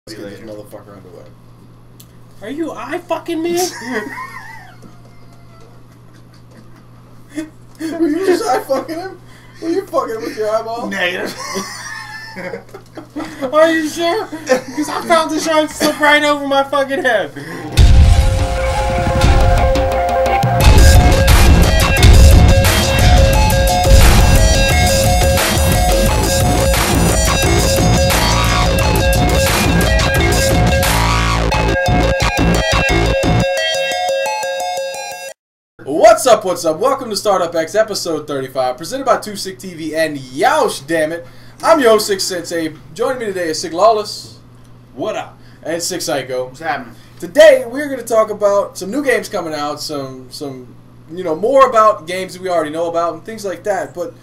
Let's get this motherfucker underway. Are you eye fucking me? Were you just eye fucking him? Were you fucking with your eyeball? Negative. Are you sure? Because I found the shark slip right over my fucking head. What's up, what's up? Welcome to Startup X episode 35, presented by 2Sick TV and Yoush, damn it. I'm your host, Sick Sensei. Joining me today is Sick Lawless. What up? And Sick Psycho. What's happening? Today, we're going to talk about some new games coming out, some more about games that we already know about and things like that. But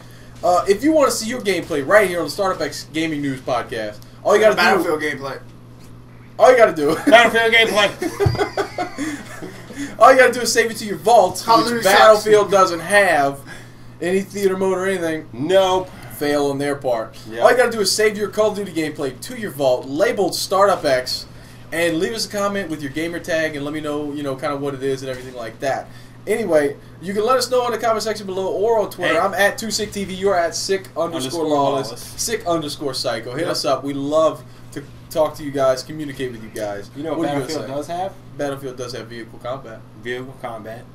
if you want to see your gameplay right here on the Startup X Gaming News Podcast, all you got to do... Battlefield gameplay. All you got to do... Battlefield gameplay. All you gotta do is save it to your vault, which Battlefield doesn't have any theater mode or anything. Nope. Fail on their part. Yep. All you gotta do is save your Call of Duty gameplay to your vault, labeled Startup X, and leave us a comment with your gamer tag and let me know, kind of what it is and everything like that. Anyway, you can let us know in the comment section below or on Twitter. Hey. I'm at 2SickTV. You're at Sick_Lawless. Sick_Psycho. Hit us up. We love to talk to you guys, communicate with you guys. You know what Battlefield does have? Battlefield does have vehicle combat. Vehicle combat.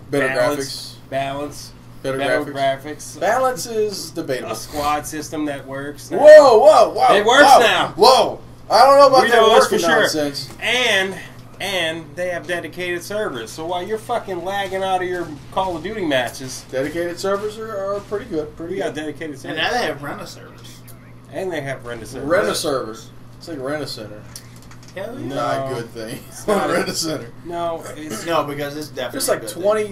Better balance, graphics. Balance. Better graphics. Balance is debatable. A squad system that works now. Whoa! It works now. Whoa! I don't know about that working for nonsense. Sure. And they have dedicated servers. So while you're fucking lagging out of your Call of Duty matches... Dedicated servers are pretty good. We got dedicated servers. And now they have rent-a-servers. Rent-a-servers. It's like rent-a-center. Hell yeah. Not a good thing. It's not rent-a-center. No, it's... No, because it's definitely... It's like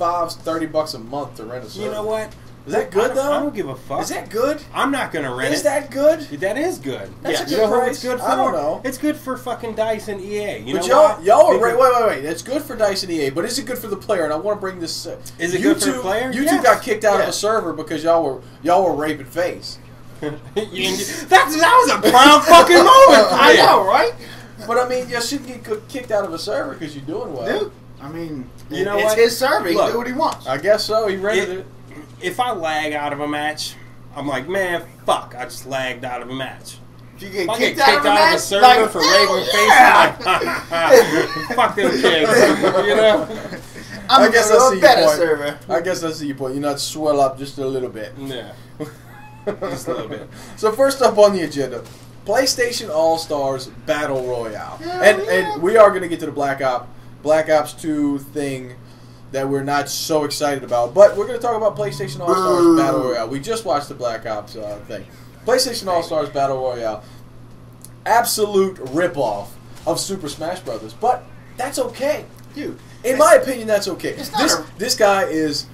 $25, $30 a month to rent a server. You know what? Is that good, though? I don't give a fuck. Is that good? I'm not going to rent it. Is that good? That is good. That's a good you know price. Who it's good for? I don't know. It's good for fucking DICE and EA. You but know y'all are wait. It's good for DICE and EA, but is it good for the player? And I want to bring this. Is it good for the player? YouTube got kicked out of a server because y'all were raping face. that was a proud fucking moment. I know, right? But I mean, you shouldn't get kicked out of a server because you're doing well. Dude, I mean, you know it's what? his server. He can do what he wants. I guess so. He rented it. If I lag out of a match, I'm like, man, fuck, I just lagged out of a match. If you get if kicked out of a server like, for raving face, like, fuck them kids, you know? I guess that's the better point. Server. I guess that's the point. You not swell up just a little bit. Yeah, just a little bit. So first up on the agenda, PlayStation All-Stars Battle Royale. And we are going to get to the Black Ops 2 thing that we're not so excited about. But we're going to talk about PlayStation All-Stars Battle Royale. We just watched the Black Ops thing. PlayStation All-Stars Battle Royale. Absolute ripoff of Super Smash Brothers. But that's okay. Dude, in my opinion, that's okay. This guy is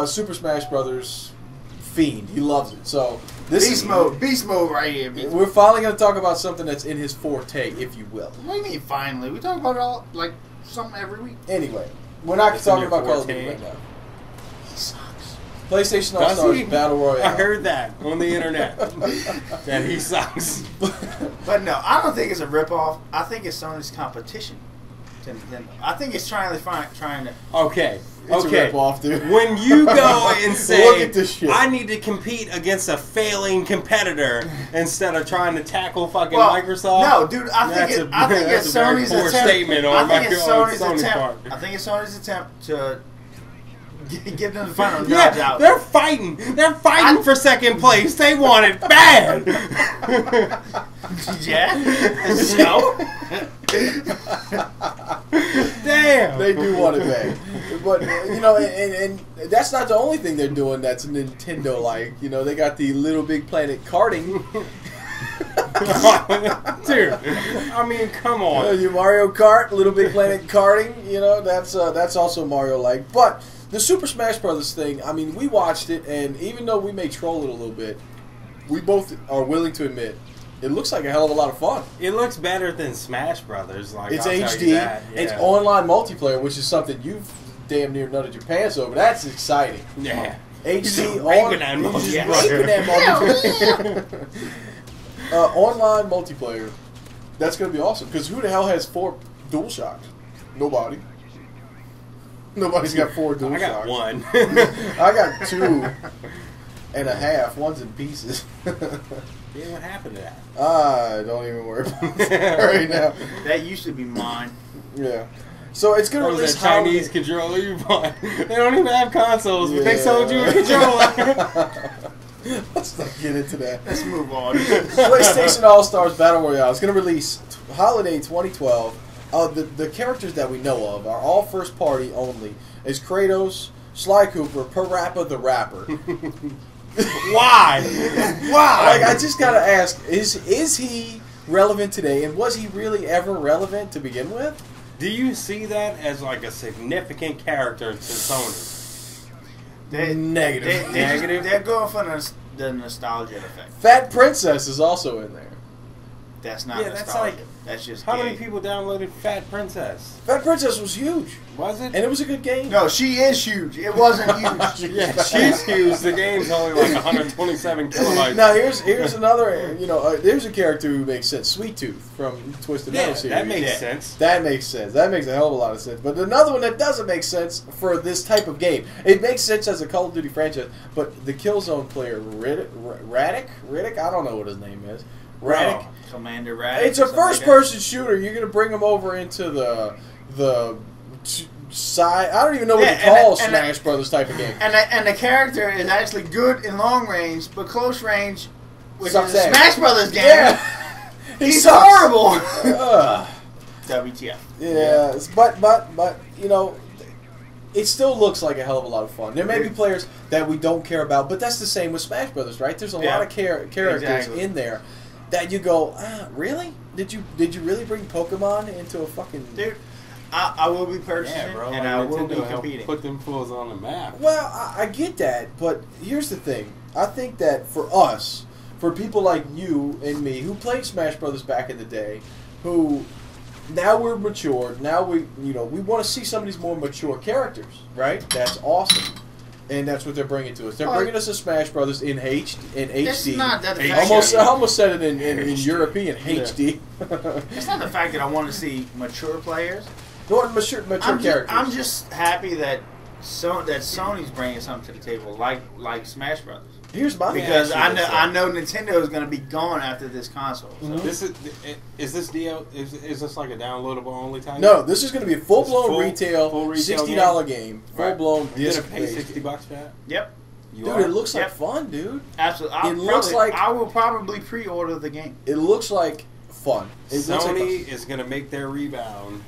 Super Smash Brothers fiend. He loves it. So this Beast mode right here. We're finally going to talk about something that's in his forte, if you will. What do you mean finally? We talk about it all like something every week. Anyway, we're not talking about Call of Duty right now. He sucks. PlayStation All-Stars Battle Royale. I heard that on the internet. That he sucks. But no, I don't think it's a ripoff. I think it's Sony's competition to Nintendo. I think it's trying to. Okay. It's a rip-off, dude. When you go and say, look at this shit. I need to compete against a failing competitor instead of trying to tackle fucking Microsoft. No, dude, I think it's Sony's attempt. Statement on Sony's part. I think it's Sony's attempt to give them the final nudge out. They're fighting. They're fighting for second place. They want it bad. Yeah. So. Damn. They do want it bad. But, and that's not the only thing they're doing that's Nintendo-like. They got the Little Big Planet karting. Dude, I mean, come on. Your Mario Kart, Little Big Planet karting, that's also Mario-like. But the Super Smash Brothers thing, I mean, we watched it, and even though we may troll it a little bit, we both are willing to admit it looks like a hell of a lot of fun. It looks better than Smash Brothers. Like, it's I'll HD. Yeah. It's online multiplayer, which is something you've damn near nutted your pants over. That's exciting. Yeah. HD online multiplayer. Online multiplayer. That's going to be awesome. Because who the hell has 4 DualShocks? Nobody. Nobody's got 4 DualShocks. I got 1. I got 2.5. One's in pieces. Yeah, what happened to that? Don't even worry about it right now. That used to be mine. Yeah. So it's going to That was release that Chinese controller you bought. They don't even have consoles, but they sold you a controller. Let's not get into that. Let's move on. PlayStation All-Stars Battle Royale is going to release holiday 2012. The characters that we know of are all first party only. Is Kratos, Sly Cooper, Parappa the Rapper. Why? Why? Like, I just gotta ask: is he relevant today? And was he really ever relevant to begin with? Do you see that as like a significant character to Sony? Negative. Negative? They're going for the nostalgia effect. Fat Princess is also in there. That's not Yeah, that's nostalgia. like- That's just How gay. many people downloaded Fat Princess? Fat Princess was huge, Was it? and it was a good game. No, she is huge. It wasn't huge. Yeah, she's huge. The game's only like 127 kilobytes. Now here's another. There's a character who makes sense. Sweet Tooth from Twisted Yeah, Metal series. that makes Yeah. sense. That makes sense. That makes a hell of a lot of sense. But another one that doesn't make sense for this type of game. It makes sense as a Call of Duty franchise, but the Killzone player, Radic? I don't know what his name is. Radic. Oh, Commander Radic. It's a first-person shooter. You're going to bring him over into the side. I don't even know what to call Smash Brothers type of game. And the character is actually good in long range, but close range, which Sucks is a ass. Smash Brothers game. Yeah. He's sucks. horrible. Ugh. WTF. Yeah, but it still looks like a hell of a lot of fun. There may be players that we don't care about, but that's the same with Smash Brothers, right? There's a lot of characters in there that you go, really? Did you really bring Pokemon into a fucking... Dude, I will be purchasing, Yeah, bro. and like I will be Nintendo helped competing. put them fools on the map. Well, I get that, but here's the thing. I think that for us, for people like you and me who played Smash Brothers back in the day, who now we're matured, now we want to see some of these more mature characters, right? That's awesome. And that's what they're bringing to us. They're bringing us a Smash Brothers in HD. It's not that the I fact almost said it in European HD. It's not the fact that I want to see mature players. Not mature characters. I'm just happy that Sony's bringing something to the table, like Smash Brothers. Here's my Because answer. I know Nintendo is going to be gone after this console. So. This is this DL is this like a downloadable only title? No, this is going to be a full-blown full retail $60 game. Full-blown You're disc. gonna pay $60 for that? Yep, Dude, it looks like fun, dude. absolutely. I will probably pre-order the game. It looks like fun. It looks like Sony is gonna make their rebound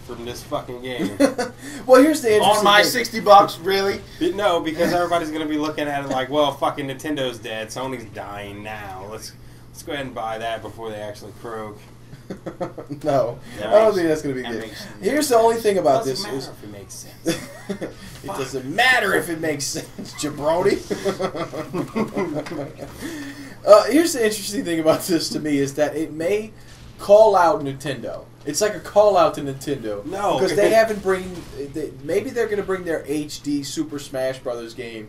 from this fucking game. Well, here's the interesting On my thing. $60, really? No, because everybody's gonna be looking at it like, well, fucking Nintendo's dead. Sony's dying now. Let's go ahead and buy that before they actually croak. No, I don't think that's going to be good. Here's the only thing about this is if it makes sense. it doesn't matter if it makes sense, jabroni. Here's the interesting thing about this to me is that it may call out Nintendo. It's like a call out to Nintendo. No, because they haven't maybe they're going to bring their HD Super Smash Brothers game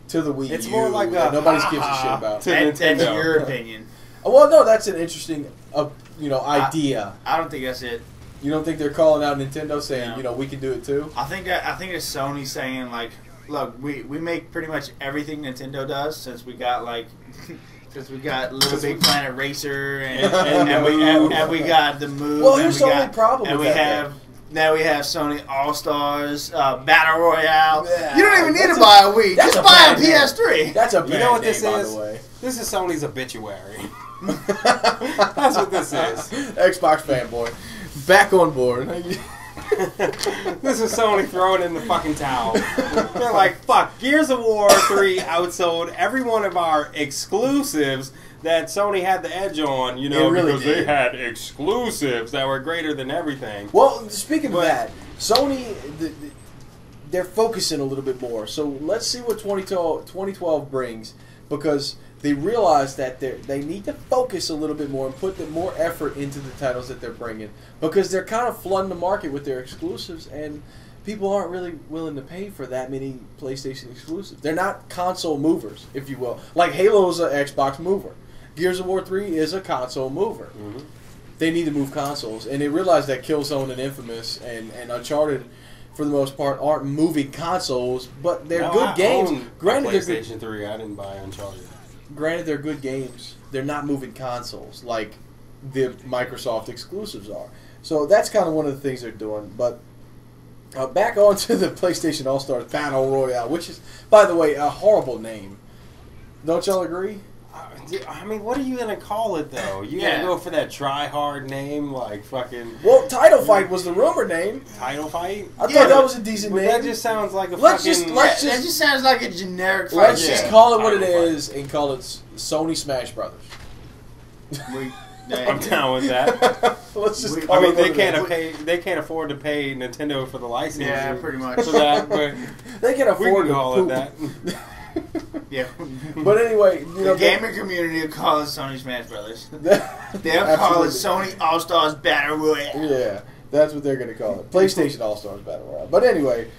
to the Wii It's U more like that a nobody gives a shit about. to That's Nintendo. your opinion. Well, no, that's an interesting, idea. I don't think that's it. You don't think they're calling out Nintendo saying, No. we can do it too? I think it's Sony saying like, look, we make pretty much everything Nintendo does since we got Little Big Planet Racer and we got the Move. Well, here's the only problem and with we that, have. Now we have Sony All Stars Battle Royale. Yeah, You don't even need that's to buy a Wii. that's Just a buy a bad name. PS3. That's a bad You know what name, this by is? the way. This is Sony's obituary. That's what this is. Xbox fanboy. Back on board. This is Sony throwing in the fucking towel. They're like, fuck, Gears of War 3 outsold every one of our exclusives that Sony had the edge on, It really because they did. had exclusives that were greater than everything. Well, speaking of that, Sony, they're focusing a little bit more. So let's see what 2012 brings, because they realize that they need to focus a little bit more and put more effort into the titles that they're bringing, because they're kind of flooding the market with their exclusives, and people aren't really willing to pay for that many PlayStation exclusives. They're not console movers, if you will. Like Halo's an Xbox mover. Gears of War 3 is a console mover. Mm-hmm. they need to move consoles, and they realized that Killzone and Infamous and Uncharted, for the most part, aren't moving consoles, but they're good games. Granted, PlayStation 3. I didn't buy Uncharted. Granted, they're good games. They're not moving consoles like the Microsoft exclusives are. So that's kind of one of the things they're doing. But back on to the PlayStation All-Stars Battle Royale, which is, by the way, a horrible name. Don't y'all agree? I mean, what are you going to call it, though? You got to go for that try-hard name, like fucking... Well, Title Fight was the rumor name. Title Fight? I thought that was a decent name. That just sounds like a That just sounds like a generic fight. Let's just call it what it is and call it Sony Smash Brothers. I'm down with that. Let's just call it they can't afford to pay Nintendo for the license. Yeah, pretty much. For that, but they can afford to call it that. Yeah. But anyway, the gaming community will call it Sony Smash Brothers. They'll call it Sony All-Stars Battle Royale. Yeah, that's what they're going to call it. PlayStation All-Stars Battle Royale. But anyway,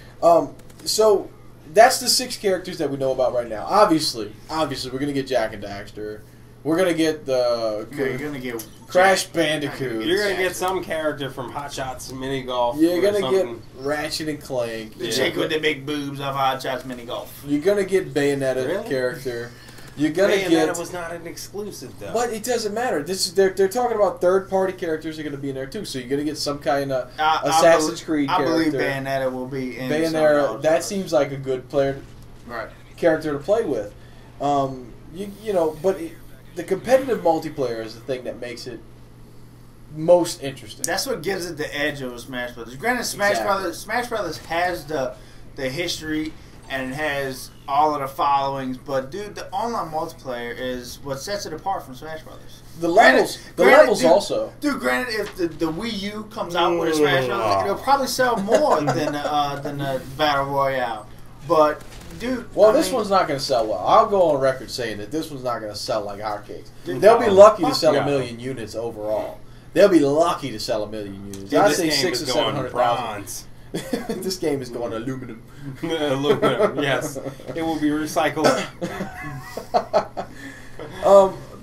so that's the 6 characters that we know about right now. Obviously, we're going to get Jak and Daxter. We're going to get you're going to get Crash Bandicoot. You're going to get some character from Hot Shots Mini Golf. You're going to get Ratchet and Clank. The chick with the big boobs of Hot Shots Mini Golf. You're going to get Bayonetta character. You're going to get... Bayonetta was not an exclusive, though. But it doesn't matter. They're talking about third-party characters are going to be in there, too. So you're going to get some kind of Assassin's Creed character. I believe Bayonetta will be in Bayonetta, that seems like a good character to play with. You know, but... the competitive multiplayer is the thing that makes it most interesting. That's what gives it the edge over Smash Brothers. Granted, Smash Brothers has the history and it has all of the followings, but dude, the online multiplayer is what sets it apart from Smash Brothers. The levels also. Dude, granted, if the Wii U comes out with a Smash Brothers, it'll probably sell more than the Battle Royale. But dude, this one's not going to sell well. I'll go on record saying that this one's not going to sell like hotcakes. They'll be lucky to sell 1 million units overall. They'll be lucky to sell 1 million units. I'd say 600,000 or 700,000. This game is going aluminum. Aluminum, yes. It will be recycled.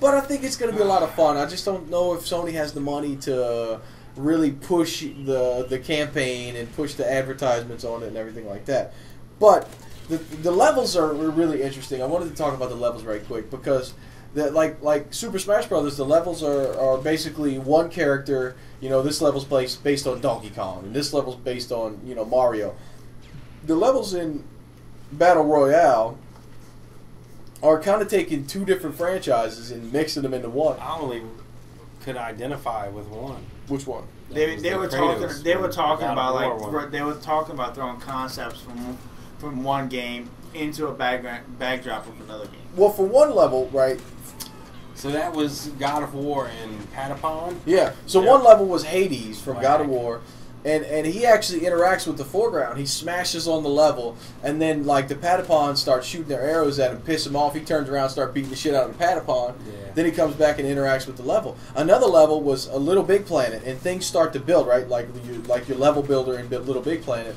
But I think it's going to be a lot of fun. I just don't know if Sony has the money to really push the campaign and push the advertisements on it and everything like that. But the levels are really interesting. I wanted to talk about the levels right quick because, like Super Smash Brothers, the levels are basically one character. You know, this level's based on Donkey Kong, and this level's based on Mario. The levels in Battle Royale are kind of taking 2 different franchises and mixing them into one. I only could identify with one. Which one? They were talking about throwing concepts from one game into a backdrop of another game. Well, for one level, right? So that was God of War and Patapon? Yeah. So one level was Hades from God of War, and he actually interacts with the foreground. He smashes on the level, and then like the Patapon starts shooting their arrows at him, piss him off. He turns around and starts beating the shit out of the Patapon. Yeah. Then he comes back and interacts with the level. Another level was a Little Big Planet, and things start to build, right? Like your level builder in Little Big Planet.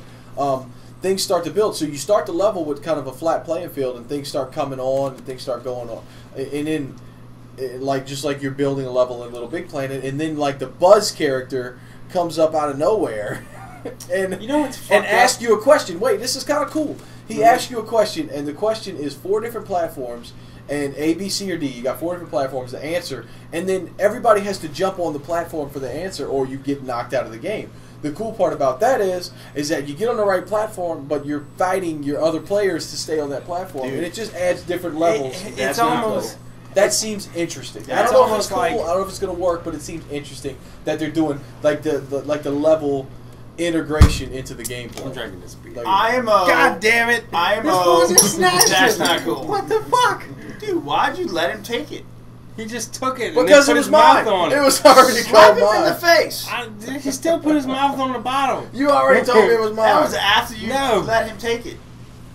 Things start to build. So you start the level with kind of a flat playing field, and things start coming on, and things start going on. And then, just like you're building a level in Little Big Planet, and then like the Buzz character comes up out of nowhere, and asks you a question. Wait, this is kind of cool. He asks you a question, and the question is 4 different platforms, and A, B, C, or D. You got 4 different platforms to answer, and then everybody has to jump on the platform for the answer, or you get knocked out of the game. The cool part about that is that you get on the right platform, but you're fighting your other players to stay on that platform, and it just adds different levels. It's almost that seems interesting. I don't know if it's cool. I don't know if it's going to work, but it seems interesting that they're doing like the level integration into the gameplay. I'm drinking this beer. God damn it! That's not cool. What the fuck, dude? Why'd you let him take it? He just took it because and it was mine. On it was already called mine. Slap him in the face. He still put his mouth on the bottom. You already told me it was mine. That was after you let him take it.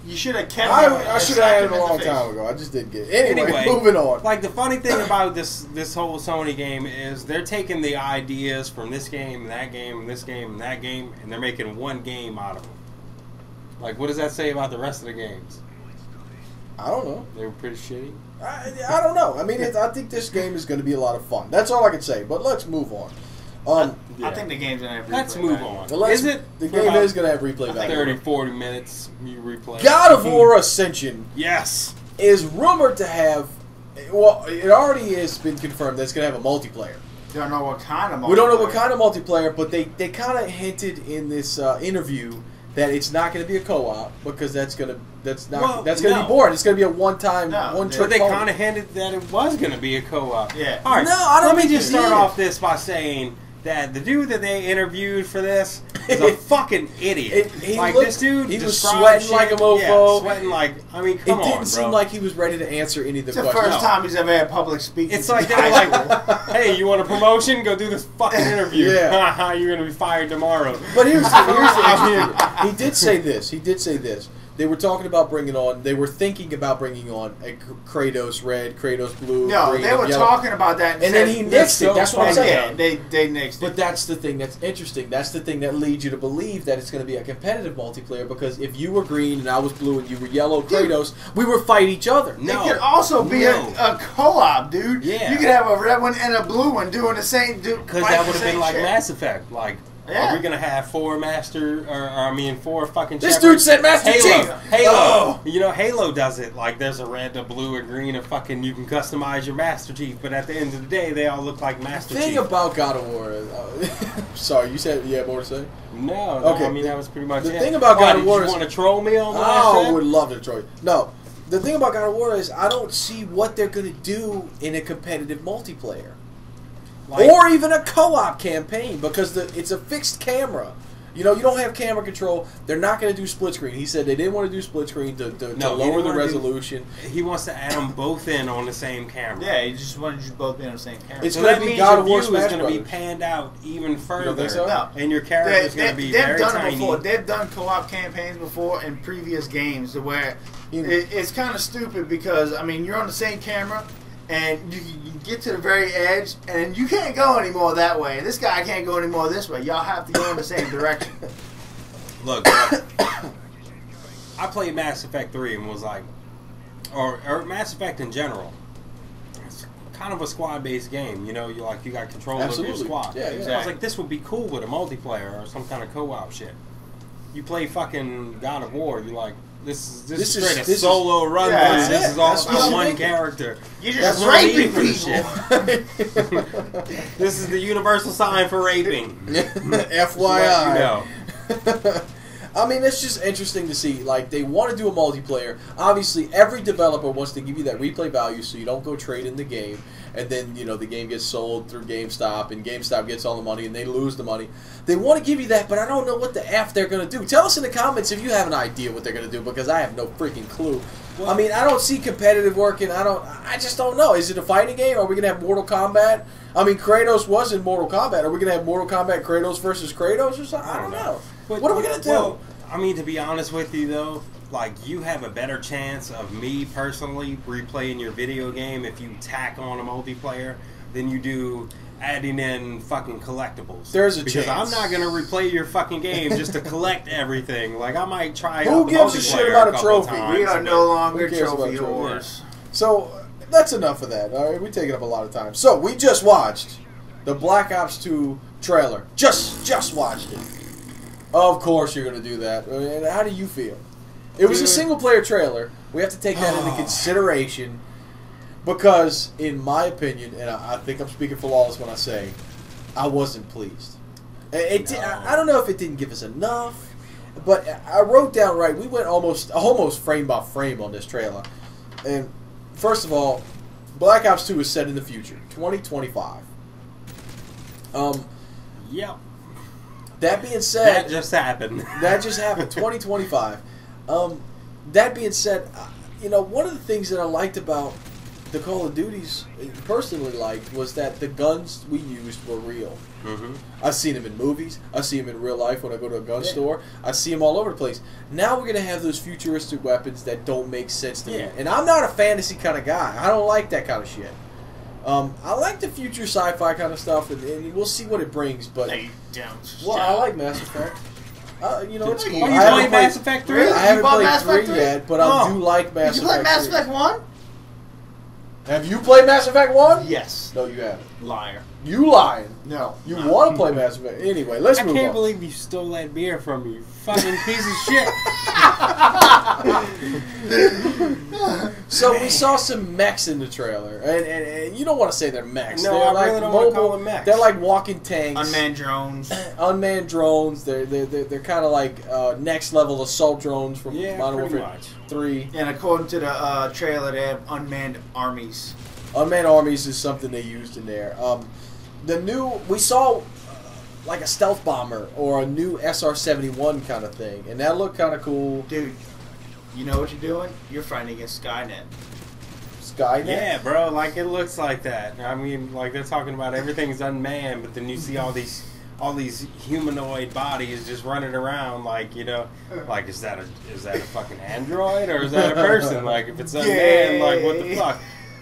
You should have kept it. I should have had it a long time ago. I just didn't get it. Anyway, moving on. Like the funny thing about this whole Sony game is they're taking the ideas from this game, and that game, and this game, and that game, and they're making one game out of them. Like, what does that say about the rest of the games? I don't know. They were pretty shitty. I don't know. I mean, I think this game is going to be a lot of fun. That's all I can say. But let's move on. I think the game's gonna have replay. Let's move value. on. Is it? The game is going to have replay value. 30, 40 minutes, you replay. God of War Ascension Yes. is rumored to have, well, it already has been confirmed that it's going to have a multiplayer. Don't know what kind of multiplayer. We don't know what kind of multiplayer, but they kind of hinted in this interview that it's not going to be a co-op because that's going to be boring. It's going to be a one-time, one-trick. But they kind of hinted that it was going to be a co-op. Yeah. All right. No, I don't Let me think just it start did. off this by saying that the dude that they interviewed for this is a fucking idiot. This dude, he was described sweating like a shit- mofo. Yeah, sweating like, I mean, come on, It didn't bro. seem like he was ready to answer any of the It's the questions. first time he's ever had public speaking. It's like they're like, hey, you want a promotion? Go do this fucking interview. Yeah. You're gonna be fired tomorrow. But here's the issue. He did say this. They were talking about they were thinking about bringing on a Kratos Red, Kratos Blue, No, green, they were yellow. talking about that. And then he nixed it. That's what I'm saying. Yeah, they nixed it. But that's the thing that's interesting. That's the thing that leads you to believe that it's going to be a competitive multiplayer because if you were green and I was blue and you were yellow, Kratos, we would fight each other. It could also be a co-op, dude. Yeah. You could have a red one and a blue one doing the same. Because that would have been like shit. Mass Effect. Like, Yeah. are we gonna have four fucking This shepherds? dude said Master Chief. Halo. Oh. You know, Halo does it. Like, there's a red, a blue, a green, a fucking. You can customize your Master Chief, but at the end of the day, they all look like Master The thing Chief. about God of War is, sorry, you said you had more to say? No, Okay. I mean that was pretty much The it. thing about God of War you is, want to troll me on I that? would love to troll you. No, the thing about God of War is I don't see what they're going to do in a competitive multiplayer. Like, Or even a co-op campaign because it's a fixed camera. You know, you don't have camera control. They're not going to do split screen. He said they didn't want to do split screen to lower the resolution. He wants to add them both in on the same camera. Yeah, he just wanted you both be on the same camera. It's So going that to be means God your of War view is Smash going to be Brothers. panned out even further. You don't think so? No. And your character is going to be very done tiny. it before. They've done co-op campaigns before in previous games to where it's kind of stupid because, I mean, you're on the same camera and you get to the very edge and you can't go anymore that way. This guy can't go anymore this way. Y'all have to go in the same direction. Look, I played Mass Effect 3 and was like, or Mass Effect in general. It's kind of a squad-based game. You know, you got control over your squad. Yeah, So I was like, this would be cool with a multiplayer or some kind of co-op shit. You play fucking God of War, you're like, this is straight a solo run. Yeah, this is all about one thinking. character. You're That's just what I need raping for this people. shit. This is the universal sign for raping. FYI. You know. I mean, it's just interesting to see. Like, they want to do a multiplayer. Obviously, every developer wants to give you that replay value so you don't go trade in the game. And then, you know, the game gets sold through GameStop, and GameStop gets all the money, and they lose the money. They want to give you that, but I don't know what the F they're going to do. Tell us in the comments if you have an idea what they're going to do, because I have no freaking clue. Well, I mean, I don't see competitive working. I just don't know. Is it a fighting game? Are we going to have Mortal Kombat? I mean, Kratos was in Mortal Kombat. Are we going to have Mortal Kombat Kratos versus Kratos or something? I don't know. But what are we going to do? Well, I mean, to be honest with you, though, like, you have a better chance of me, personally, replaying your video game if you tack on a multiplayer than you do adding in fucking collectibles. There's a because chance. I'm not going to replay your fucking game just to collect everything. Like, I might try Who out the gives a shit multiplayer about a couple trophy? times, We are but- no longer Who cares about trophy trophy? whores. So, that's enough of that. All right, we're taking up a lot of time. So, we just watched the Black Ops 2 trailer. Just watched it. Of course you're going to do that. And how do you feel? It was a single-player trailer. We have to take that into consideration because, in my opinion, and I think I'm speaking for Lawless when I say, I wasn't pleased. I don't know if it didn't give us enough, but I wrote down right. We went almost frame by frame on this trailer. And first of all, Black Ops 2 is set in the future, 2025. Yep. That being said, That just happened. 2025. That being said, you know, one of the things that I liked about the Call of Duties, personally liked, was that the guns we used were real. Mm-hmm. I've seen them in movies. I see them in real life when I go to a gun store. I see them all over the place. Now we're going to have those futuristic weapons that don't make sense to me. And I'm not a fantasy kind of guy. I don't like that kind of shit. I like the future sci-fi kind of stuff, and we'll see what it brings. But No, you don't. well, I like Mass Effect. You know, it's cool. Oh, you I haven't played Mass Effect 3? Really? I haven't You bought played Mass Effect 3 3? yet, but I do like Mass Did you play Effect Mass 3. Effect 1? Have you played Mass Effect 1? Yes. No, you haven't. Liar. You lying. No. You want to play Mass Effect. Anyway, let's move on. I can't believe you stole that beer from me. Fucking piece of shit. So we saw some mechs in the trailer. And you don't want to say they're mechs. No, they're I like really don't want to call them mechs. They're like walking tanks. Unmanned drones. Unmanned drones. They're kind of like next level assault drones from Modern pretty Warfare much. 3. And according to the trailer, they have unmanned armies. Unmanned armies is something they used in there. We saw like a stealth bomber or a new SR-71 kind of thing, and that looked kind of cool. Dude, you know what you're doing? You're fighting against Skynet. Skynet? Yeah, bro, like it looks like that. I mean, like they're talking about everything's unmanned, but then you see all these humanoid bodies just running around, like, you know, like is that a fucking android or is that a person? Like if it's unmanned, like what the fuck?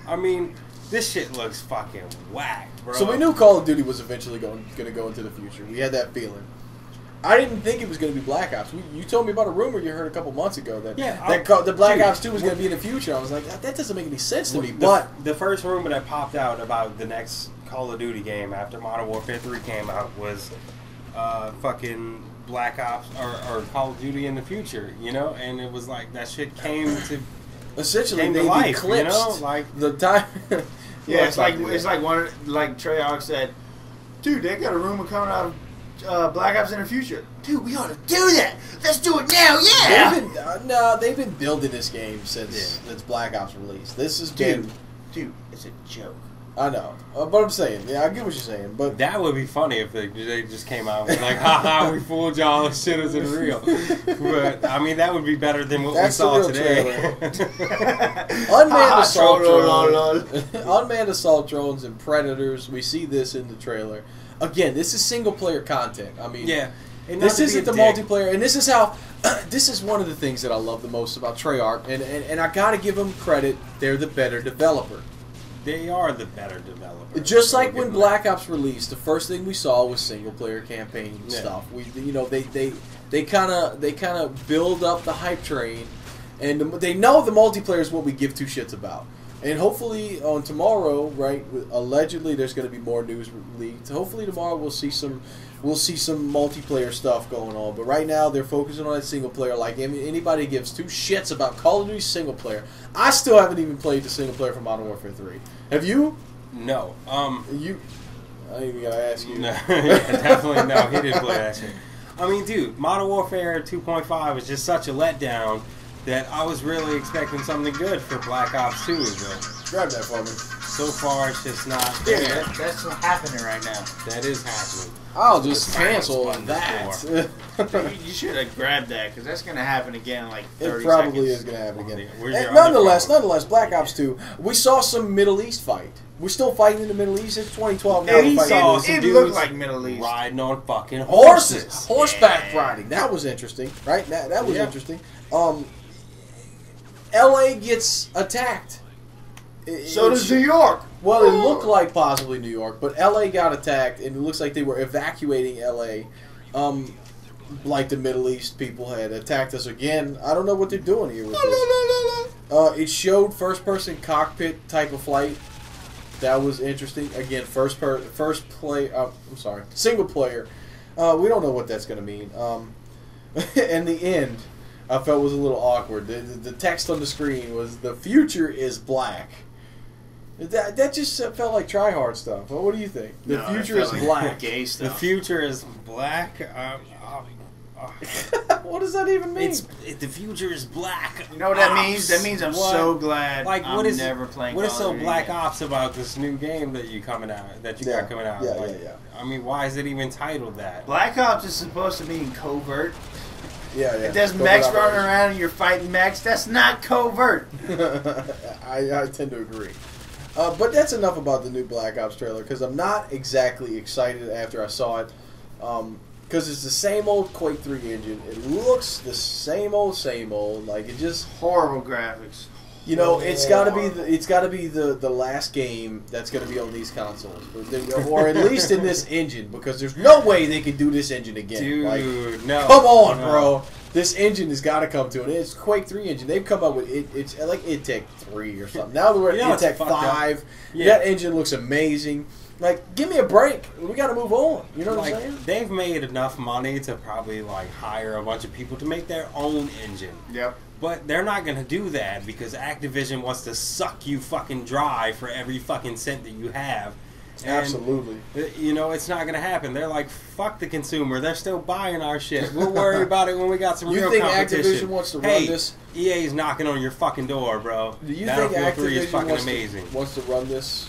I mean, this shit looks fucking whack, bro. So we knew Call of Duty was eventually going to go into the future. We had that feeling. I didn't think it was going to be Black Ops. You told me about a rumor you heard a couple months ago that the Black Ops 2 was going to be in the future. I was like, that doesn't make any sense to me. But the first rumor that popped out about the next Call of Duty game after Modern Warfare 3 came out was fucking Black Ops or Call of Duty in the future, you know? And it was like that shit came to essentially came to they life, eclipsed, you know? Like the time. Yeah, it's like Treyarch said, dude, they got a rumor coming out of Black Ops in the future. Dude, we ought to do that. Let's do it now, yeah. They've been building this game since Black Ops released. This has been, dude, it's a joke. I know, but I'm saying, I get what you're saying, but that would be funny if they just came out and was like, haha, we fooled y'all, this shit isn't real. But, I mean, that would be better than what we saw today. Unmanned assault drones. Unmanned assault drones and Predators. We see this in the trailer. Again, this is single-player content. I mean, this isn't the multiplayer, and this is how... this is one of the things that I love the most about Treyarch, and I gotta give them credit, they're the better developer. They are the better developer. Just like when Black Ops released, the first thing we saw was single player campaign stuff. They kind of build up the hype train, and they know the multiplayer is what we give two shits about. And hopefully on tomorrow, right? Allegedly, there's going to be more news leaked. Hopefully tomorrow we'll see some multiplayer stuff going on. But right now they're focusing on that single player. Like anybody gives two shits about Call of Duty single player. I still haven't even played the single player for Modern Warfare 3. Have you? No. I ain't even gotta ask you. No, definitely no. He didn't play that shit. I mean, dude, Modern Warfare 2.5 was just such a letdown that I was really expecting something good for Black Ops 2. But grab that for me. So far, it's just not there. Yeah, that's what's happening right now. That is happening. I'll just cancel on that. You should have grabbed that because that's going to happen again in like 30 It probably seconds. is going to happen again. And nonetheless, Black Ops 2, we saw some Middle East fight. We're still fighting in the Middle East. It's 2012 now. It looked like Middle East. Riding on fucking horses. Horseback riding. That was interesting, right? That was interesting. LA gets attacked. So does New York. Well, it looked like possibly New York, but LA got attacked, and it looks like they were evacuating LA. Like the Middle East people had attacked us again. I don't know what they're doing here with this. It showed first-person cockpit type of flight. That was interesting. Again, single player. We don't know what that's going to mean. In the end, I felt was a little awkward. The text on the screen was, "The future is black." That just felt like try-hard stuff. Well, what do you think? The future is black. Gay stuff. The future is black. What does that even mean? The future is black. You know what that means? That means I'm so glad I'm never playing What is Call of so Duty Black again. Ops about this new game that got coming out? Yeah. I mean, why is it even titled that? Black Ops is supposed to be in covert. Yeah. If there's mechs running around and you're fighting mechs, that's not covert. I tend to agree. But that's enough about the new Black Ops trailer, because I'm not exactly excited after I saw it. Because it's the same old Quake 3 engine. It looks the same old. Like, it just... Horrible graphics. You know, it's got to be the last game that's going to be on these consoles, or at least in this engine, because there's no way they can do this engine again. Dude, like, no. Come on, bro. This engine has got to come to an end. It's Quake 3 engine. They've come up with it. It's like It Tech 3 or something. Now we're at It Tech 5. Yeah. That engine looks amazing. Like, give me a break. We got to move on. You know what Like, I'm saying? they've made enough money to probably like hire a bunch of people to make their own engine. Yep. But they're not going to do that because Activision wants to suck you fucking dry for every fucking cent that you have. And, Absolutely. You know, it's not going to happen. They're like, fuck the consumer. They're still buying our shit. We'll worry about it when we got some You real think competition. Activision wants to run hey, this? EA's knocking on your fucking door, bro. Do you Battlefield think 3 is Activision fucking amazing. wants to run this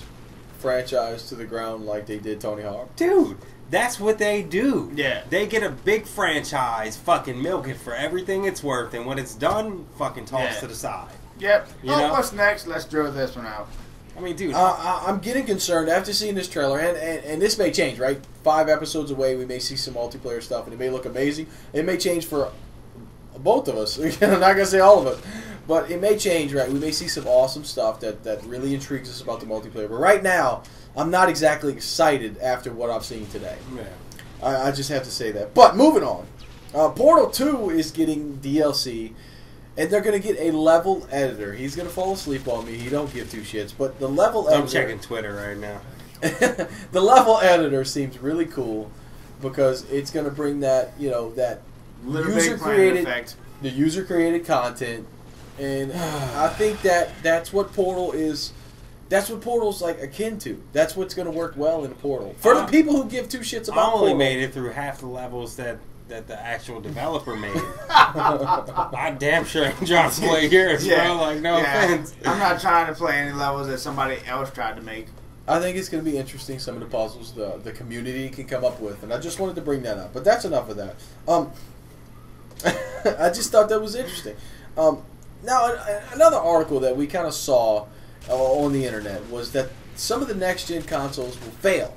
franchise to the ground like they did Tony Hawk? Dude, that's what they do. Yeah. They get a big franchise, fucking milk it for everything it's worth, and when it's done, fucking toss to the side. Yep. You know? What's next? Let's drill this one out. I mean, dude. I'm getting concerned after seeing this trailer, and this may change, right? 5 episodes away, we may see some multiplayer stuff, and it may look amazing. It may change for both of us. I'm not going to say all of us. But it may change, right? We may see some awesome stuff that really intrigues us about the multiplayer. But right now, I'm not exactly excited after what I've seen today. Yeah. I just have to say that. But moving on. Portal 2 is getting DLC, and they're going to get a level editor. He's going to fall asleep on me. He don't give two shits. But the level editor... I'm checking Twitter right now. The level editor seems really cool because it's going to bring that, you know, that Little Big Planet effect. The user-created content. And I think that's what Portal is. That's what Portal's like akin to. That's what's going to work well in a Portal. For the people who give two shits about I only Portal. made it through half the levels that the actual developer made. I damn sure ain't trying to play yours, bro. Like, no offense. I'm not trying to play any levels that somebody else tried to make. I think it's going to be interesting, some of the puzzles the community can come up with. And I just wanted to bring that up. But that's enough of that. I just thought that was interesting. Now, another article that we kind of saw on the internet was that some of the next-gen consoles will fail.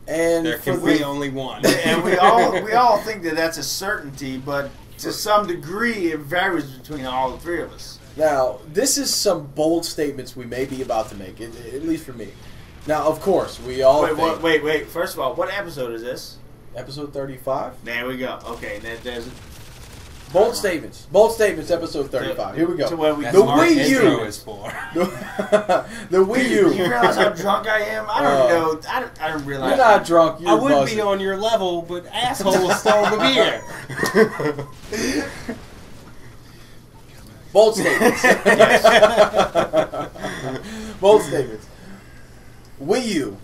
And there can be only one. And we all think that that's a certainty, but to some degree it varies between all the three of us. Now, this is some bold statements we may be about to make, at least for me. Now, of course, we all think... Wait. First of all, what episode is this? Episode 35? There we go. Okay, there's... Bold statements. Bold statements, episode 35. Here we go. To where we the Wii U is for. The Wii U. You realize how drunk I am? I don't know. I don't realize. You're not drunk. You're I would buzzing. be on your level, but asshole stole the beer. Bold statements. Bold statements. Wii U.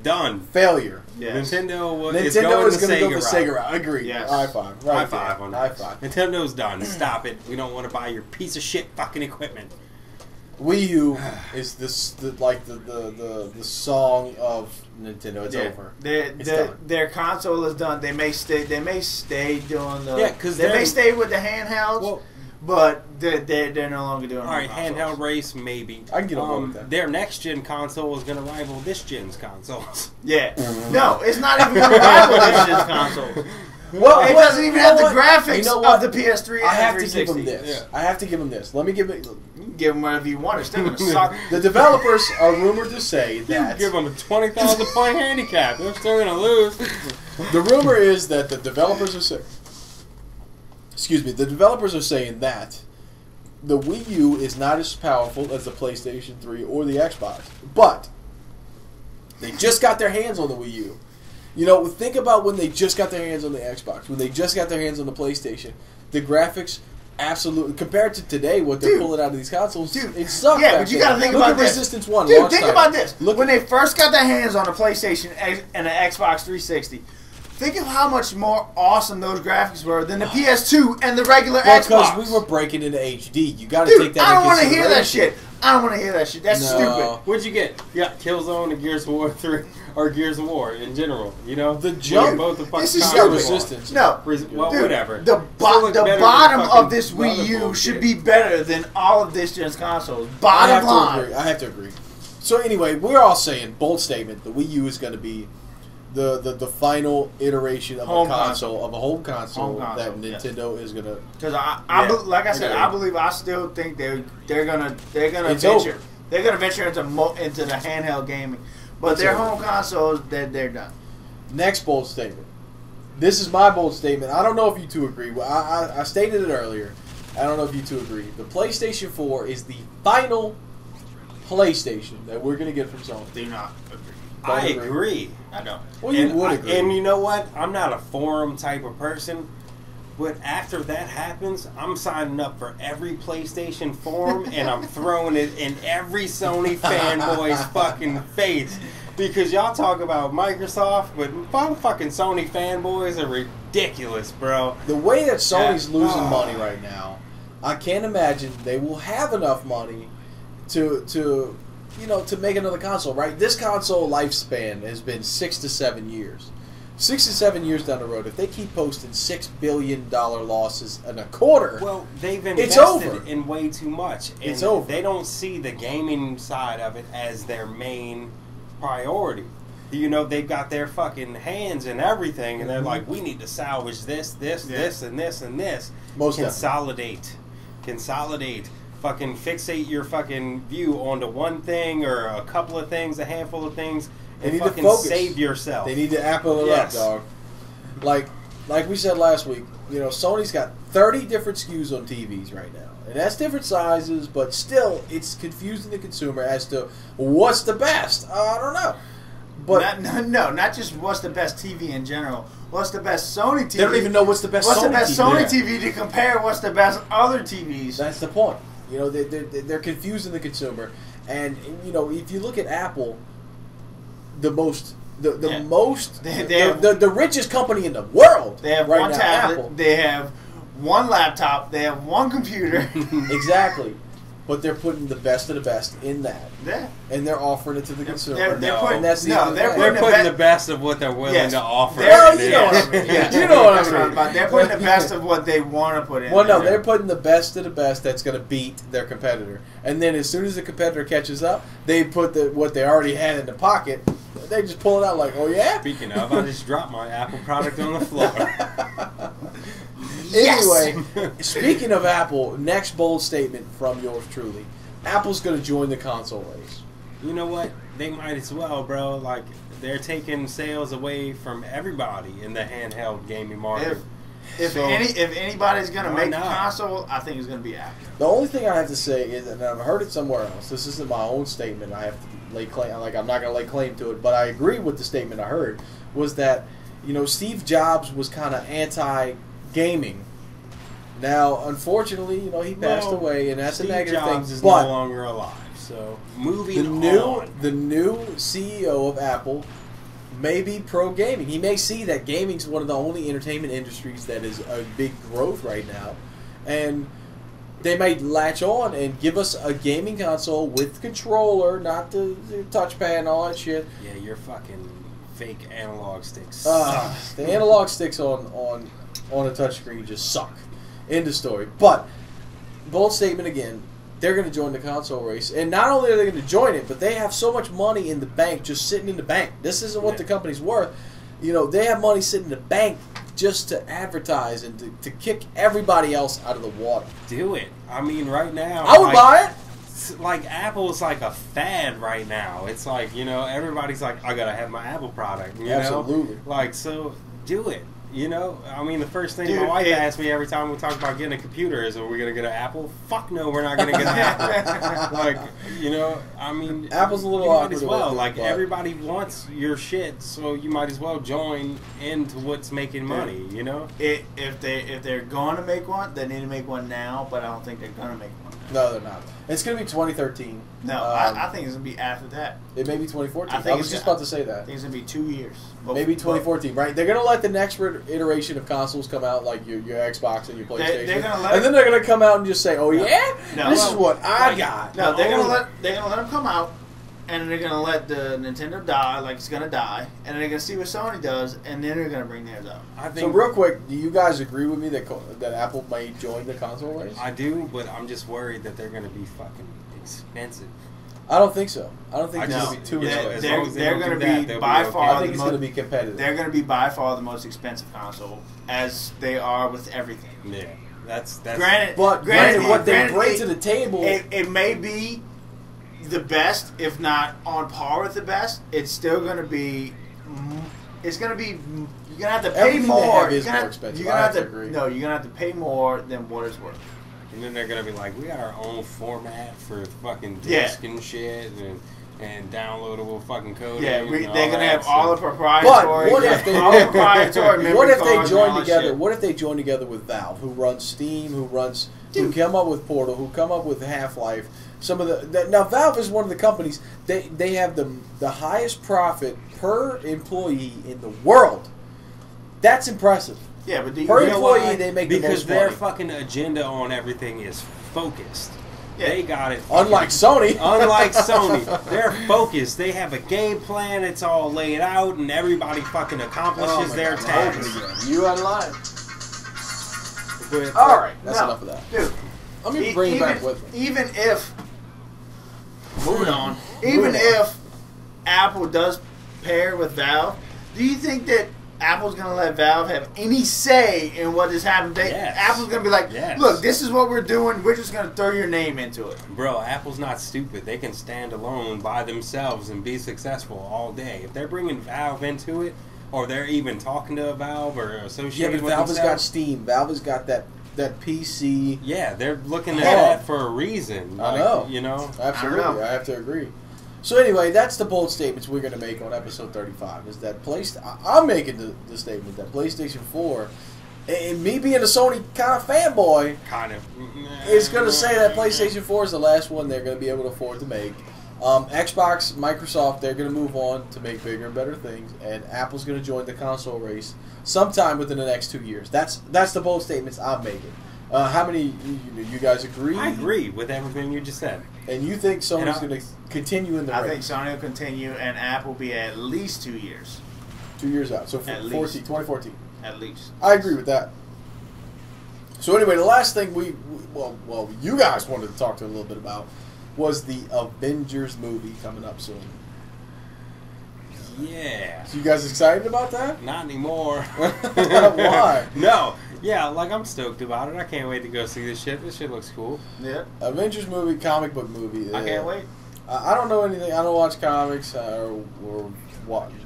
Done. Failure. Yes. Nintendo is going going to the go the Sega route. Agreed. Yes. High five. High Right five there. on High that. five. Nintendo's done. Stop it. We don't want to buy your piece of shit fucking equipment. Wii U is the song of Nintendo. It's over. Their console is done. They may stay doing the. Yeah, because they may stay with the handhelds. Well, but they're no longer doing. All right, consoles. handheld race maybe. I can get on board with that. Their next gen console is going to rival this gen's consoles. Yeah. No, it's not even going to rival this gen's console. Well, it doesn't even have the graphics of the PS3 and I have to 360. give them this. Yeah. I have to give them this. Let me give it. You can give them whatever you want. It's still going to suck. The developers are rumored to say You that give them a 20,000 point handicap. They're still going to lose. the rumor is that the developers are saying. Excuse me. The developers are saying that the Wii U is not as powerful as the PlayStation 3 or the Xbox, but they just got their hands on the Wii U. You know, think about when they just got their hands on the Xbox, when they just got their hands on the PlayStation. The graphics, absolutely, compared to today, what they're pulling out of these consoles, it sucked. Yeah, but you got to think about this. Resistance 1, dude, think about this. When When they first got their hands on the PlayStation and the Xbox 360, think of how much more awesome those graphics were than the PS2 and the regular Xbox. Because we were breaking into HD. You got to take that. I don't want to hear that shit. I don't want to hear that shit. That's stupid. What'd you get? Yeah, Killzone and Gears of War 3 or Gears of War in general. You know, the jump. Both the This is Resistance. No, well, dude, whatever. The bottom of this Wii U should be better than all of this gen's consoles. Bottom line. I have to agree. So anyway, we're all saying bold statement. The Wii U is going to be the final iteration of a console, of a home console that Nintendo is gonna. Because like I said, I still think they're gonna venture. They're gonna venture into the handheld gaming, but their home consoles, they're done. Next bold statement. This is my bold statement. I don't know if you two agree. Well, I stated it earlier. I don't know if you two agree. The PlayStation 4 is the final PlayStation that we're going to get from Sony. Do not agree. I agree. I don't. Well, you would agree. And you know what? I'm not a forum type of person, but after that happens, I'm signing up for every PlayStation forum and I'm throwing it in every Sony fanboy's fucking face. Because y'all talk about Microsoft, but fucking Sony fanboys are ridiculous, bro. The way that Sony's losing money right now, I can't imagine they will have enough money to make another console, right? This console lifespan has been 6 to 7 years. 6 to 7 years down the road, if they keep posting $6 billion losses in a quarter, well, they've it's over. invested in way too much. And it's over. They don't see the gaming side of it as their main priority. You know, they've got their fucking hands in everything, and they're like, we need to salvage this, and this, and this. Most Consolidate. Fucking fixate your fucking view onto one thing or a couple of things, a handful of things, They and need to fucking focus. save yourself. They need to apple it Yes. up, dog. Like we said last week, Sony's got 30 different SKUs on TVs right now. And that's different sizes, but still, it's confusing the consumer as to what's the best. I don't know. But not just what's the best TV in general. What's the best Sony TV? they don't even know what's the best What's Sony the best TV. Sony Yeah. TV to compare what's the best other TVs? That's the point. They're confusing the consumer. And, if you look at Apple, the richest company in the world. They have right one now, tablet. Apple. They have one laptop. They have one computer. Exactly. But they're putting the best of the best in that. Yeah. And they're offering it to the consumer. They're putting, and that's the no, they're They're putting, putting the best of what they're willing Yes. to offer. Well, you know what I mean. Yes. You know what That's I mean. about. They're putting the best of what they want to put in. Well, no, there. they're putting the best of the best that's going to beat their competitor. And then as soon as the competitor catches up, they put what they already had in the pocket. They just pull it out like, oh, yeah? Speaking of, I just dropped my Apple product on the floor. Anyway, speaking of Apple, next bold statement from yours truly. Apple's going to join the console race. You know what? They might as well, bro. Like, they're taking sales away from everybody in the handheld gaming market. If anybody's gonna why make a not? console, I think it's gonna be Apple. The only thing I have to say is, and I've heard it somewhere else, this isn't my own statement, I have to lay claim, I'm not going to lay claim to it, but I agree with the statement I heard, was that, Steve Jobs was kind of anti-gaming. Now, unfortunately, he passed away, and that's Steve a negative Jobs thing. is But no longer alive. So moving the new CEO of Apple may be pro gaming. He may see that gaming's one of the only entertainment industries that is a big growth right now, and they may latch on and give us a gaming console with controller, not the touchpad and all that shit. Yeah, your fucking fake analog sticks. The analog sticks on a touchscreen just suck. End of story. But bold statement again. They're going to join the console race, and not only are they going to join it, but they have so much money in the bank just sitting in the bank. This isn't what the company's worth. They have money sitting in the bank just to advertise and to kick everybody else out of the water. Do it. I mean, right now, I would buy it. Like, Apple's like a fad right now. It's like, everybody's like, I gotta have my Apple product. You Absolutely. know? Like, so do it. I mean, the first thing Dude, my wife asks me every time we talk about getting a computer is, are we going to get an Apple? Fuck no, we're not going to get an Apple. Like, I mean, Apple's a little you might awkward as well. with it, Like, but- everybody wants your shit, so you might as well join into what's making money, If they're going to make one, they need to make one now. But I don't think they're going to make one. No, they're not. It's going to be 2013. No, I think it's going to be after that. It may be 2014. I think I was it's just gonna- about to say I that. think it's going to be 2 years. Maybe 2014, right? They're going to let the next iteration of consoles come out, like your Xbox and your PlayStation. They're gonna let and then they're going to come out and just say, oh, No. yeah? No. This is what I Like, got. No, they're gonna let them come out, and they're gonna let the Nintendo die, like it's gonna die, and then they're gonna see what Sony does, and then they're gonna bring theirs up. I So think real quick, do you guys agree with me that Apple may join the console race? I do, but I'm just worried that they're going to be fucking expensive. I don't think so. I don't think I it's just- going to be too yeah, expensive. as long as they They're don't gonna do that, be they'll by okay. far I think it's the going to be competitive. They're gonna be by far the most expensive console, as they are with everything. Yeah, that's Granted, But granted, what they granted, bring to the table... it may be the best, if not on par with the best. It's still gonna be. It's gonna be. You're gonna have to pay Everything they more. have is You're gonna more expensive. You're gonna I have have to to agree. No, you're gonna have to pay more than what it's worth. And then they're gonna be like, we got our own format for fucking disc and shit, and downloadable fucking code. Yeah, and they're gonna have all the But proprietary. what if they, all the proprietary memory what if they cards and join all that together? shit. What if they join together with Valve, who runs Steam, who come up with Portal, who come up with Half-Life? Some of now Valve is one of the companies. They have the highest profit per employee in the world. That's impressive. Yeah, but Per employee, they make the because most their money. fucking agenda on everything is focused. Yeah. They got it. Unlike Sony. Unlike Sony, they're focused. They have a game plan. It's all laid out, and everybody fucking accomplishes their tasks. You online. But, All right, that's enough of that. Dude, Let me bring it back with me. Even if, moving on, Moving on. if Apple does pair with Valve, do you think that Apple's going to let Valve have any say in what is happening? Yes. Apple's going to be like, Yes. look, this is what we're doing. We're just going to throw your name into it. Bro, Apple's not stupid. They can stand alone by themselves and be successful all day. If they're bringing Valve into it, or they're even talking to a Valve or Yeah, associated but with Valve has got themselves, Steam. Valve has got that PC. yeah, they're looking at Yeah. that for a reason. I Like, know. You know? Absolutely, I don't know. I have to agree. So anyway, that's the bold statements we're going to make on episode 35. Is that I'm making the statement that PlayStation 4, and me being a Sony kind of fanboy, Kind of. is going to say that PlayStation 4 is the last one they're going to be able to afford to make. Xbox, Microsoft, they're going to move on to make bigger and better things, and Apple's going to join the console race sometime within the next 2 years. That's the bold statements I'm making. How many you guys agree? I agree with everything you just said. And you think Sony's And going to continue in the I race? think Sony will continue, and Apple will be at least 2 years. 2 years out. So At 2014. At least. I agree with that. So anyway, the last thing well, you guys wanted to talk to a little bit about was the Avengers movie coming up soon. Yeah. So you guys excited about that? Not anymore. Why? No. Yeah, like I'm stoked about it. I can't wait to go see this shit. This shit looks cool. Yeah. Avengers movie, comic book movie. I can't wait. I don't know anything. I don't watch comics or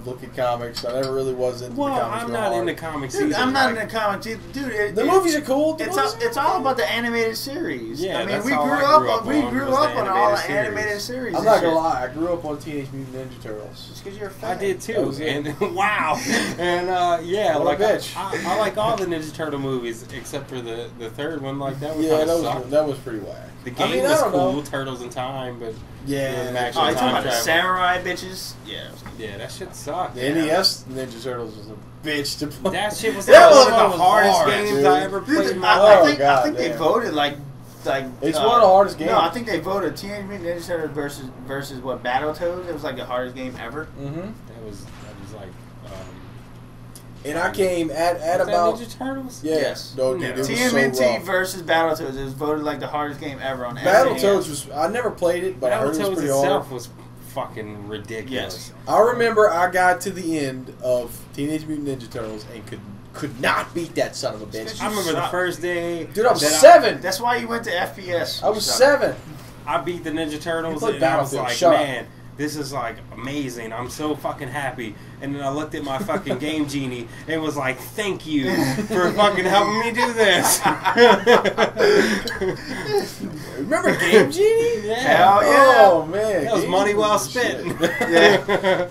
look at comics. I never really was into Well, the comics. I'm real not hard. into comics Dude, either. I'm not like, into comics either. Dude, The movies are cool. It's all about the animated series. Yeah, I mean, that's we all grew I up. grew up We on grew was the up on all the animated animated series. I'm and not shit. gonna lie. I grew up on Teenage Mutant Ninja Turtles. Just because you're a fan. I did That too, was it. and wow, and yeah, What a like bitch. I like all the Ninja Turtle movies except for the third one. Like that one Yeah, kind of that sucked. was pretty whack. The game I mean, I was don't cool, know. Turtles in Time, but Yeah. it was an Oh, actual you talking time about the travel. samurai bitches? Yeah. Yeah, that shit sucked. The NES Ninja Turtles was a bitch to play. That shit was That one of motherfucker the was hardest hard, games dude. I ever played in my I life. think God they damn. voted like It's one of the hardest games. No, I think they voted Teenage Mutant Ninja Turtles versus what Battletoads. It was like the hardest game ever. Mm-hmm. That was like. And I came at Was about that Ninja Turtles? yeah. Yes. No, dude, it was so TMNT rough. versus Battletoads. It was voted like the hardest game ever on Battletoads was. I never played it, but I heard it was Battletoads pretty itself hard. was fucking ridiculous. Yes. I remember I got to the end of Teenage Mutant Ninja Turtles and could not beat that son of a bitch. I remember the first day. Dude, I was that 7. That's why you went to FPS. I was 7. I beat the Ninja Turtles, You played and I was Battlefield, like, shut up. man, this is like amazing. I'm so fucking happy. And then I looked at my fucking Game Genie and was like, thank you for fucking helping me do this. Remember Game Genie? Yeah. Hell yeah. Oh man, That was Game money Genie well was the spent. shit. Yeah.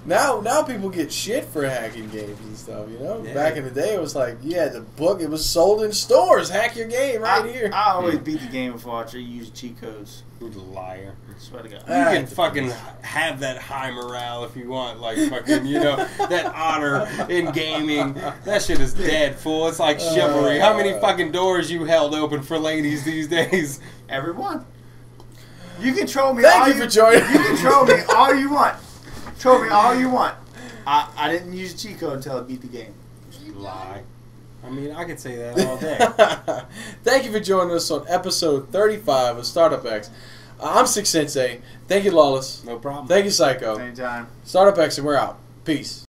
Now people get shit for hacking games and stuff. You know, Yeah. back in the day, it was like the book. It was sold in stores. Hack your game right here. I always beat the game before I used cheat codes. Who's a liar? I swear to God. You Ah, can fucking have that high morale if you want, like fucking, that honor in gaming. That shit is dead, fool. It's like chivalry. How many fucking doors you held open for ladies these days? Everyone. You can troll me Thank all you for joining. You can troll me all you want. Troll me all you want. I didn't use cheat code until I beat the game. Lie. I mean, I could say that all day. Thank you for joining us on episode 35 of Startup X. I'm Six Sensei. Thank you, Lawless. No problem. Thank you, Psycho. Anytime. Startup X, and we're out. Peace.